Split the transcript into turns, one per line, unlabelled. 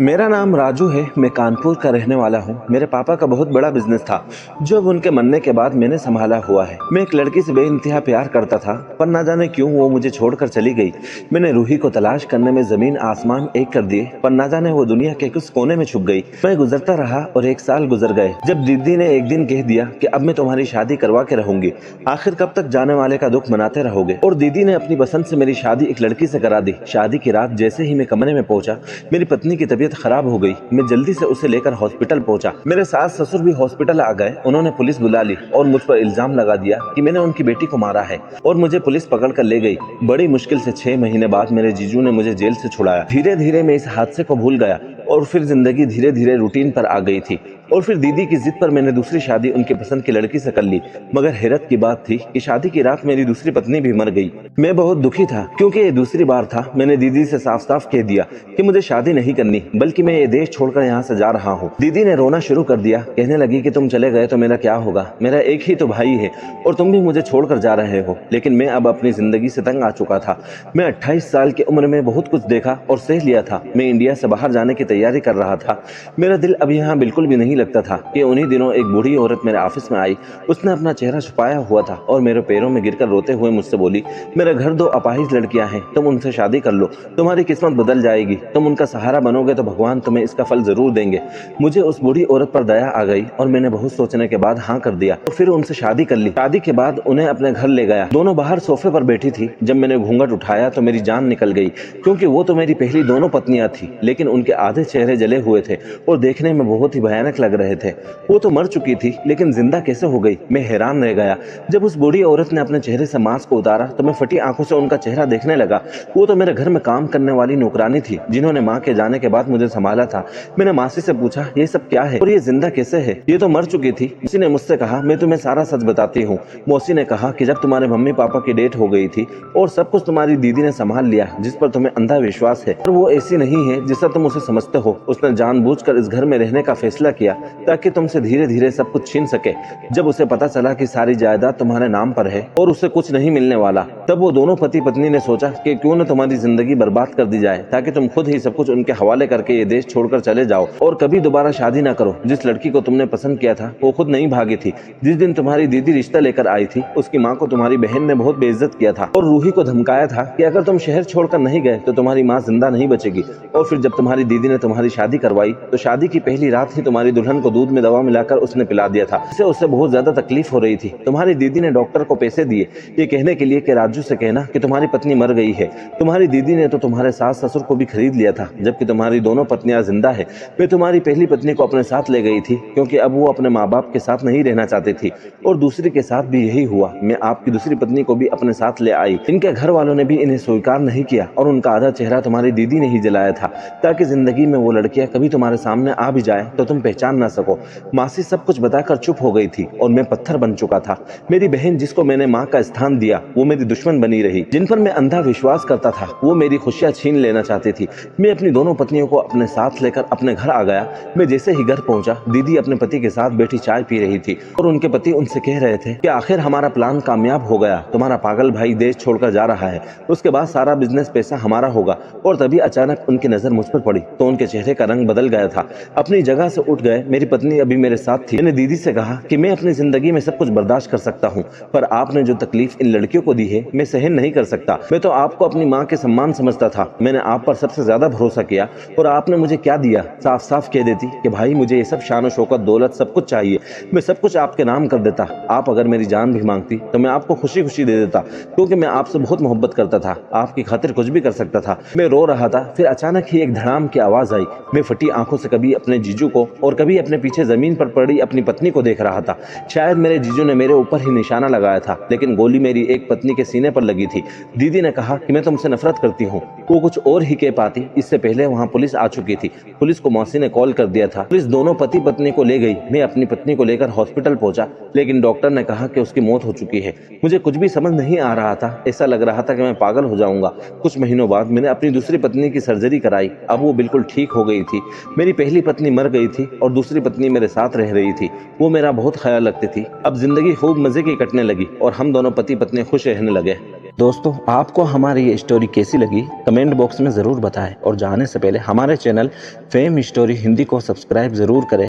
मेरा नाम राजू है। मैं कानपुर का रहने वाला हूँ। मेरे पापा का बहुत बड़ा बिजनेस था जो अब उनके मरने के बाद मैंने संभाला हुआ है। मैं एक लड़की से बेइंतहा प्यार करता था, पर ना जाने क्यों वो मुझे छोड़कर चली गई। मैंने रूही को तलाश करने में जमीन आसमान एक कर दिए, पर ना जाने वो दुनिया के किस कोने में छुप गई। मैं गुजरता रहा और 1 साल गुजर गए, जब दीदी ने एक दिन कह दिया कि अब मैं तुम्हारी शादी करवा के रहूंगी। आखिर कब तक जाने वाले का दुख मनाते रहोगे। और दीदी ने अपनी पसंद से मेरी शादी एक लड़की से करा दी। शादी की रात जैसे ही मैं कमरे में पहुंचा, मेरी पत्नी की तबीयत खराब हो गई। मैं जल्दी से उसे लेकर हॉस्पिटल पहुंचा। मेरे सास ससुर भी हॉस्पिटल आ गए। उन्होंने पुलिस बुला ली और मुझ पर इल्जाम लगा दिया कि मैंने उनकी बेटी को मारा है, और मुझे पुलिस पकड़ कर ले गई। बड़ी मुश्किल से 6 महीने बाद मेरे जीजू ने मुझे जेल से छुड़ाया। धीरे धीरे मैं इस हादसे को भूल गया और फिर जिंदगी धीरे धीरे रूटीन पर आ गई थी। और फिर दीदी की जिद पर मैंने दूसरी शादी उनकी पसंद की लड़की से कर ली। मगर हैरत की बात थी कि शादी की रात मेरी दूसरी पत्नी भी मर गई। मैं बहुत दुखी था, क्योंकि ये दूसरी बार था। मैंने दीदी से साफ साफ कह दिया कि मुझे शादी नहीं करनी, बल्कि मैं ये देश छोड़कर यहाँ से जा रहा हूँ। दीदी ने रोना शुरू कर दिया। कहने लगी कि तुम चले गए तो मेरा क्या होगा, मेरा एक ही तो भाई है और तुम भी मुझे छोड़कर जा रहे हो। लेकिन मैं अब अपनी जिंदगी से तंग आ चुका था। मैं 28 साल की उम्र में बहुत कुछ देखा और सह लिया था। मैं इंडिया से बाहर जाने की तैयारी कर रहा था। मेरा दिल अब यहाँ बिल्कुल भी नहीं लगता था कि उन्हीं दिनों एक बूढ़ी औरत मेरे ऑफिस में आई। उसने अपना चेहरा छुपाया हुआ था और मेरे पैरों में गिरकर रोते हुए मुझसे बोली, मेरे घर 2 अपाहिज लड़कियां हैं, तुम उनसे शादी कर लो, तुम्हारी किस्मत बदल जाएगी। तुम उनका सहारा बनोगे तो भगवान तुम्हें इसका फल जरूर देंगे। मुझे उस बूढ़ी औरत पर दया आ गई और मैंने बहुत सोचने के बाद हाँ कर दिया और फिर उनसे शादी कर ली। शादी के बाद उन्हें अपने घर ले गया। दोनों बाहर सोफे पर बैठी थी। जब मैंने घूंघट उठाया तो मेरी जान निकल गई, क्योंकि वो तो मेरी पहली दोनों पत्नियां थी, लेकिन उनके आधे चेहरे जले हुए थे और देखने में बहुत ही भयानक लग रहे थे। वो तो मर चुकी थी, लेकिन जिंदा कैसे हो गई, मैं हैरान रह गया। जब उस बूढ़ी औरत ने अपने चेहरे से मास्क को उतारा तो मैं फटी आंखों से उनका चेहरा देखने लगा। वो तो मेरे घर में काम करने वाली नौकरानी थी, जिन्होंने माँ के जाने के बाद मुझे संभाला था। मैंने मासी से पूछा, ये सब क्या है और ये जिंदा कैसे है। ये तो मर चुकी थी। किसी ने मुझसे कहा, मैं तुम्हें सारा सच बताती हूँ। मौसी ने कहा कि जब तुम्हारे मम्मी पापा की डेथ हो गई थी और सब कुछ तुम्हारी दीदी ने संभाल लिया, जिस पर तुम्हें अंधा विश्वास है, और वो ऐसी नहीं है जिससे तुम उसे समझते हो। उसने जानबूझकर इस घर में रहने का फैसला किया ताकि तुमसे धीरे धीरे सब कुछ छीन सके। जब उसे पता चला कि सारी जायदाद तुम्हारे नाम पर है और उसे कुछ नहीं मिलने वाला, तब वो दोनों पति पत्नी ने सोचा कि क्यों न तुम्हारी जिंदगी बर्बाद कर दी जाए, ताकि तुम खुद ही सब कुछ उनके हवाले करके ये देश छोड़कर चले जाओ और कभी दोबारा शादी ना करो। जिस लड़की को तुमने पसंद किया था वो खुद नहीं भागी थी। जिस दिन तुम्हारी दीदी रिश्ता लेकर आई थी, उसकी माँ को तुम्हारी बहन ने बहुत बेइज्जत किया था और रूही को धमकाया था कि अगर तुम शहर छोड़कर नहीं गए तो तुम्हारी माँ जिंदा नहीं बचेगी। और फिर जब तुम्हारी दीदी ने तुम्हारी शादी करवाई तो शादी की पहली रात ही तुम्हारी दुल्हन को दूध में दवा मिलाकर उसने पिला दिया था। इससे उससे बहुत ज्यादा तकलीफ हो रही थी। तुम्हारी दीदी ने डॉक्टर को पैसे दिए ये कहने के लिए कि राजू से कहना कि तुम्हारी पत्नी मर गई है। तुम्हारी दीदी ने तो तुम्हारे सास ससुर को भी खरीद लिया था, जबकि तुम्हारी दोनों पत्नियां जिंदा है। मैं तुम्हारी पहली पत्नी को अपने साथ ले गई थी, क्योंकि अब वो अपने माँ बाप के साथ नहीं रहना चाहती थी, और दूसरी के साथ भी यही हुआ। मैं आपकी दूसरी पत्नी को भी अपने साथ ले आई। इनके घर वालों ने भी इन्हें स्वीकार नहीं किया और उनका आधा चेहरा तुम्हारी दीदी ने ही जलाया था, ताकि जिंदगी में वो लड़कियां कभी तुम्हारे सामने आ भी जाए तो तुम पहचान ना सको। मासी सब कुछ बताकर चुप हो गई थी और मैं पत्थर बन चुका था। मेरी बहन, जिसको मैंने माँ का स्थान दिया, वो मेरी दुश्मन बनी रही। जिन पर मैं अंधा विश्वास करता था वो मेरी खुशियां छीन लेना चाहती थी। मैं अपनी दोनों पत्नियों को अपने साथ लेकर अपने घर आ गया। मैं जैसे ही घर पहुंचा, दीदी अपने पति के साथ बैठी चाय पी रही थी और उनके पति उनसे कह रहे थे कि आखिर हमारा प्लान कामयाब हो गया, तुम्हारा पागल भाई देश छोड़कर जा रहा है, उसके बाद सारा बिजनेस पैसा हमारा होगा। और तभी अचानक उनकी नजर मुझ पर पड़ी तो उनके चेहरे का रंग बदल गया था। अपनी जगह से उठ गए। मेरी पत्नी अभी मेरे साथ थी। मैंने दीदी से कहा कि मैं अपनी जिंदगी में सब कुछ बर्दाश्त कर सकता हूँ, पर आपने जो तकलीफ इन लड़कियों को दी है मैं सहन नहीं कर सकता। मैं तो आपको अपनी माँ के सम्मान समझता था। मैंने आप पर सबसे ज्यादा भरोसा किया और आपने मुझे क्या दिया। साफ साफ कह देती कि भाई मुझे ये सब शान शौकत दौलत सब कुछ चाहिए, मैं सब कुछ आपके नाम कर देता। आप अगर मेरी जान भी मांगती तो मैं आपको खुशी खुशी दे देता, क्योंकि मैं आपसे बहुत मोहब्बत करता था। आपकी खातिर कुछ भी कर सकता था। मैं रो रहा था। फिर अचानक ही एक धड़ाम की आवाज आई। मैं फटी आंखों से कभी अपने जीजू को और कभी अपने पीछे जमीन पर पड़ी अपनी पत्नी को देख रहा था। शायद मेरे जीजू ने मेरे ऊपर ही निशाना लगाया था, लेकिन गोली मेरी एक पत्नी के सीने पर लगी थी। दीदी ने कहा कि मैं तुमसे नफरत करती हूँ। वो कुछ और ही कह पाती, इससे पहले वहाँ पुलिस आ चुकी थी। पुलिस को मौसी ने कॉल कर दिया था। पुलिस दोनों पति पत्नी को ले गई। मैं अपनी पत्नी को लेकर हॉस्पिटल पहुंचा, लेकिन डॉक्टर ने कहा कि उसकी मौत हो चुकी है। मुझे कुछ भी समझ नहीं आ रहा था। ऐसा लग रहा था कि मैं पागल हो जाऊंगा। कुछ महीनों बाद मैंने अपनी दूसरी पत्नी की सर्जरी कराई। अब वो बिल्कुल ठीक हो गई थी। मेरी पहली पत्नी मर गई थी और दूसरी पत्नी मेरे साथ रह रही थी। वो मेरा बहुत ख्याल रखती थी। अब जिंदगी खूब मजे की कटने लगी और हम दोनों पति पत्नी खुश रहने लगे। दोस्तों, आपको हमारी ये स्टोरी कैसी लगी कमेंट बॉक्स में ज़रूर बताएं और जाने से पहले हमारे चैनल फेम स्टोरी हिंदी को सब्सक्राइब ज़रूर करें।